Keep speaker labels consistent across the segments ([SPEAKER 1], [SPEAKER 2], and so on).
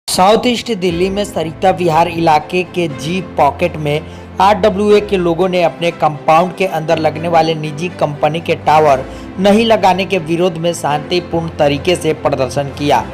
[SPEAKER 1] South east Delhi में सरिता विहार इलाके के जी पॉकेट में आरडब्ल्यूए के लोगों ने अपने कंपाउंड के अंदर लगने वाले निजी कंपनी के टावर नहीं लगाने के विरोध में शांतिपूर्ण तरीके से प्रदर्शन किया।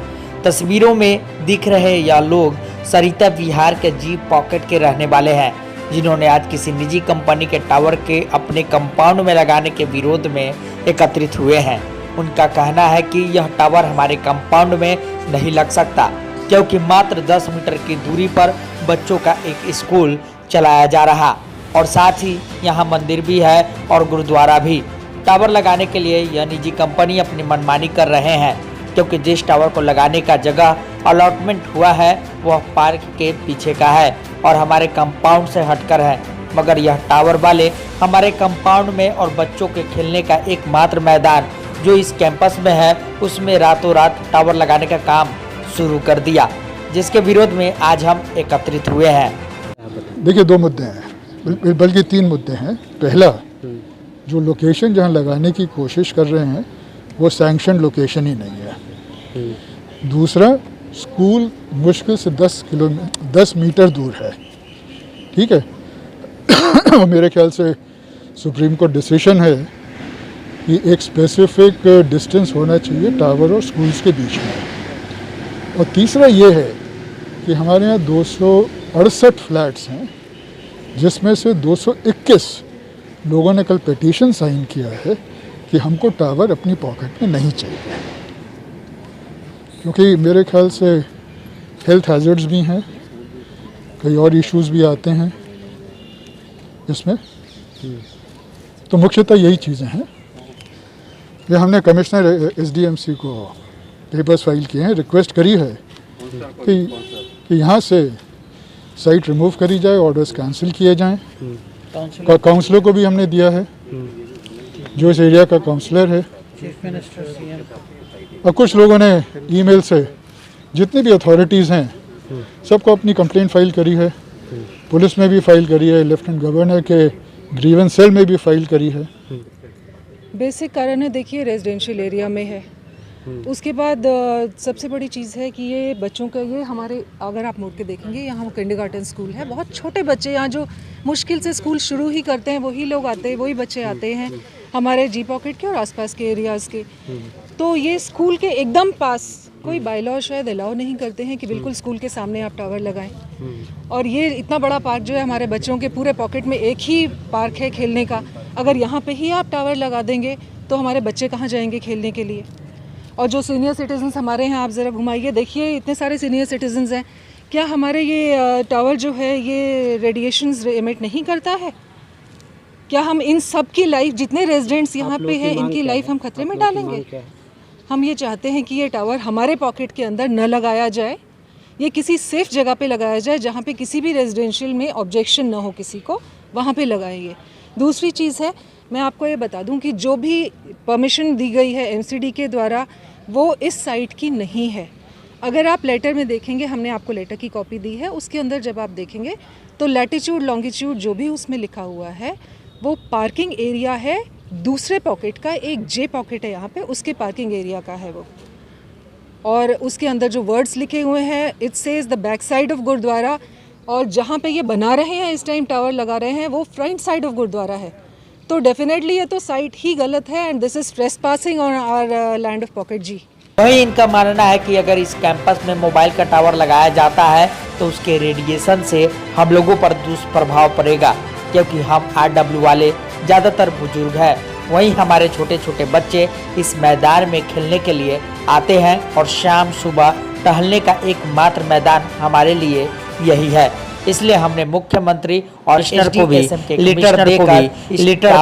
[SPEAKER 1] तस्वीरों में दिख रहे यह लोग सरिता विहार के जी पॉकेट के रहने वाले हैं, जिन्होंने आज किसी निजी कंपनी के टावर के अपने कंपाउंड में लगाने के विरोध में एकत्रित हुए हैं। उनका कहना है कि यह टावर हमारे कंपाउंड में नहीं लग सकता, क्योंकि मात्र 10 मीटर की दूरी पर बच्चों का एक स्कूल चलाया जा रहा और साथ ही यहाँ मंदिर भी है और गुरुद्वारा भी। टावर लगाने के लिए यह निजी कंपनी अपनी मनमानी कर रहे हैं, क्योंकि जिस टावर को लगाने का जगह अलॉटमेंट हुआ है वह पार्क के पीछे का है और हमारे कंपाउंड से हटकर है, मगर यह टावर वाले हमारे कंपाउंड में और बच्चों के खेलने का एकमात्र मैदान जो इस कैंपस में है उसमें रातों रात टावर लगाने का काम शुरू कर दिया, जिसके विरोध में आज हम एकत्रित हुए हैं।
[SPEAKER 2] देखिए, दो मुद्दे हैं, बल्कि 3 मुद्दे हैं। पहला, जो लोकेशन जहां लगाने की कोशिश कर रहे हैं वो सैंक्शन लोकेशन ही नहीं है। दूसरा, स्कूल मुश्किल से 10 मीटर दूर है, ठीक है। और मेरे ख्याल से सुप्रीम कोर्ट डिसीजन है कि एक स्पेसिफिक डिस्टेंस होना चाहिए टावर और स्कूल्स के बीच में। और तीसरा ये है कि हमारे यहाँ 268 फ्लैट्स हैं, जिसमें से 221 लोगों ने कल पिटीशन साइन किया है कि हमको टावर अपनी पॉकेट में नहीं चाहिए, क्योंकि मेरे ख्याल से हेल्थ हैजर्ड्स भी हैं, कई और इश्यूज भी आते हैं इसमें। तो मुख्यतः यही चीज़ें हैं। ये हमने कमिश्नर एसडीएमसी को पेपर्स फाइल किए हैं, रिक्वेस्ट करी है कि यहाँ से साइट रिमूव करी जाए, ऑर्डर्स कैंसिल किए जाएं। काउंसलर को भी हमने दिया है, जो इस एरिया का काउंसलर है, और कुछ लोगों ने ईमेल से, जितनी भी अथॉरिटीज़ हैं सबको अपनी कंप्लेंट फाइल करी है। पुलिस में भी फाइल करी है, लेफ्टिनेंट गवर्नर के ग्रीवेंस सेल में भी फाइल करी है।
[SPEAKER 3] बेसिक कारण है, देखिए, रेजिडेंशियल एरिया में है। उसके बाद सबसे बड़ी चीज़ है कि ये बच्चों का, ये हमारे, अगर आप मुड़ के देखेंगे, यहाँ किंडरगार्टन स्कूल है। बहुत छोटे बच्चे यहाँ जो मुश्किल से स्कूल शुरू ही करते हैं वही लोग आते हैं, वही बच्चे आते हैं हमारे जी पॉकेट के और आसपास के एरियाज़ के। तो ये स्कूल के एकदम पास कोई बायलॉ शायद अलाउ नहीं करते हैं कि बिल्कुल स्कूल के सामने आप टावर लगाएं। और ये इतना बड़ा पार्क जो है हमारे बच्चों के पूरे पॉकेट में एक ही पार्क है खेलने का, अगर यहाँ पे ही आप टावर लगा देंगे तो हमारे बच्चे कहाँ जाएंगे खेलने के लिए। और जो सीनियर सिटीजन्स हमारे हैं, आप ज़रा घुमाइए, देखिए इतने सारे सीनियर सिटीजन्स हैं, क्या हमारे ये टावर जो है ये रेडिएशंस एमिट नहीं करता है? क्या हम इन सब की लाइफ, जितने रेजिडेंट्स यहाँ पे हैं, इनकी लाइफ हम खतरे में डालेंगे? हम ये चाहते हैं कि ये टावर हमारे पॉकेट के अंदर न लगाया जाए, ये किसी सेफ जगह पे लगाया जाए जहाँ पे किसी भी रेजिडेंशियल में ऑब्जेक्शन ना हो किसी को, वहाँ पे लगाएंगे। दूसरी चीज़ है, मैं आपको ये बता दूं कि जो भी परमिशन दी गई है एमसीडी के द्वारा वो इस साइट की नहीं है। अगर आप लेटर में देखेंगे, हमने आपको लेटर की कॉपी दी है, उसके अंदर जब आप देखेंगे तो लैटिट्यूड लॉन्गिट्यूड जो भी उसमें लिखा हुआ है वो पार्किंग एरिया है दूसरे पॉकेट का, एक जे पॉकेट है यहाँ पे, उसके पार्किंग एरिया का है वो। और उसके अंदर जो वर्ड्स लिखे हुए हैं, it says the back side of gurdwara, और जहाँ पे ये बना रहे हैं इस टाइम टावर लगा रहे हैं वो फ्रंट साइड ऑफ गुरुद्वारा है। तो डेफिनेटली ये तो साइट ही गलत है and this is trespassing on our land of pocket जी।
[SPEAKER 1] वहीं इनका मानना है कि अगर इस कैंपस में मोबाइल का टावर लगाया जाता है तो उसके रेडिएशन से हम लोगों पर दुष्प्रभाव पड़ेगा, क्योंकि हम आरडब्ल्यू वाले ज़्यादातर बुजुर्ग हैं। वहीं हमारे छोटे छोटे बच्चे इस मैदान में खेलने के लिए आते हैं और शाम सुबह टहलने का एकमात्र मैदान हमारे लिए यही है। इसलिए हमने मुख्यमंत्री और कमिश्नर को भी लेटर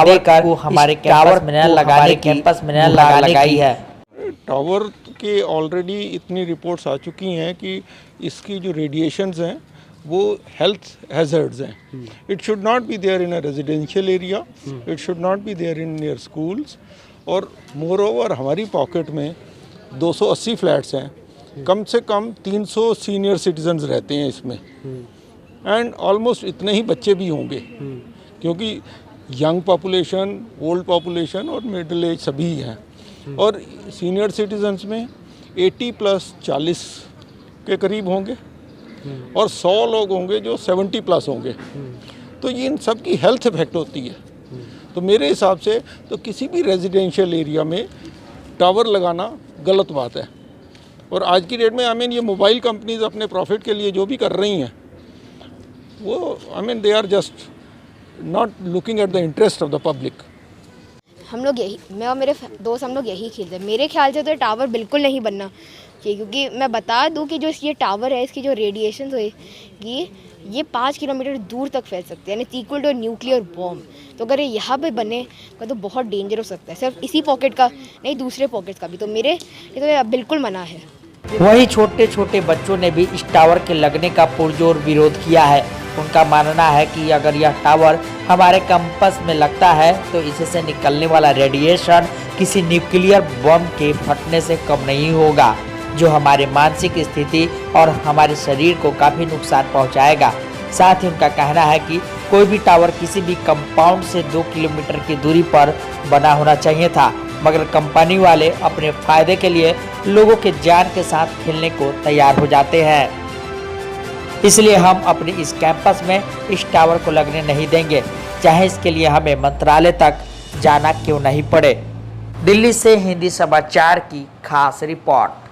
[SPEAKER 1] देकर को हमारे टावर में न लगाने, कैंपस में न लगाई है।
[SPEAKER 4] टावर के ऑलरेडी इतनी रिपोर्ट्स आ चुकी हैं कि इसकी जो रेडिएशंस हैं वो हेल्थ हैजर्ड्स हैं। It should not be there in a residential area, it should not be there in near schools. और मोर ओवर हमारी पॉकेट में 280 फ्लैट्स हैं, कम से कम 300 सीनियर सिटीजन्स रहते हैं इसमें, एंड ऑलमोस्ट इतने ही बच्चे भी होंगे, क्योंकि यंग पॉपुलेशन, ओल्ड पॉपुलेशन और मिडिल एज सभी हैं। और सीनियर सिटीजन्स में 80 प्लस 40 के करीब होंगे और 100 लोग होंगे जो 70 प्लस होंगे। तो ये इन सब की हेल्थ इफेक्ट होती है। तो मेरे हिसाब से तो किसी भी रेजिडेंशियल एरिया में टावर लगाना गलत बात है। और आज की डेट में आई मीन ये मोबाइल कंपनीज अपने प्रॉफिट के लिए जो भी कर रही हैं वो I mean they are just not looking at the interest of the public.
[SPEAKER 5] हम लोग यही, मैं और मेरे दोस्त हम लोग यही खेलते हैं। मेरे ख्याल से तो ये टावर बिल्कुल नहीं बनना चाहिए, क्योंकि मैं बता दूं कि जो ये टावर है इसकी जो रेडिएशन होगी ये 5 किलोमीटर दूर तक फैल सकती है, यानी इक्वल टू न्यूक्लियर बॉम्ब। तो अगर ये यहाँ पे बने तो बहुत डेंजर हो सकता है, सिर्फ इसी पॉकेट का नहीं दूसरे पॉकेट का भी। तो मेरे ये तो ये बिल्कुल मना है।
[SPEAKER 1] वहीं छोटे छोटे बच्चों ने भी इस टावर के लगने का पुरजोर विरोध किया है। उनका मानना है कि अगर यह टावर हमारे कैंपस में लगता है तो इससे निकलने वाला रेडिएशन किसी न्यूक्लियर बम के फटने से कम नहीं होगा, जो हमारे मानसिक स्थिति और हमारे शरीर को काफ़ी नुकसान पहुंचाएगा। साथ ही उनका कहना है कि कोई भी टावर किसी भी कंपाउंड से 2 किलोमीटर की दूरी पर बना होना चाहिए था, मगर कंपनी वाले अपने फायदे के लिए लोगों के जान के साथ खेलने को तैयार हो जाते हैं। इसलिए हम अपने इस कैंपस में इस टावर को लगने नहीं देंगे, चाहे इसके लिए हमें मंत्रालय तक जाना क्यों नहीं पड़े। दिल्ली से हिंदी समाचार की खास रिपोर्ट।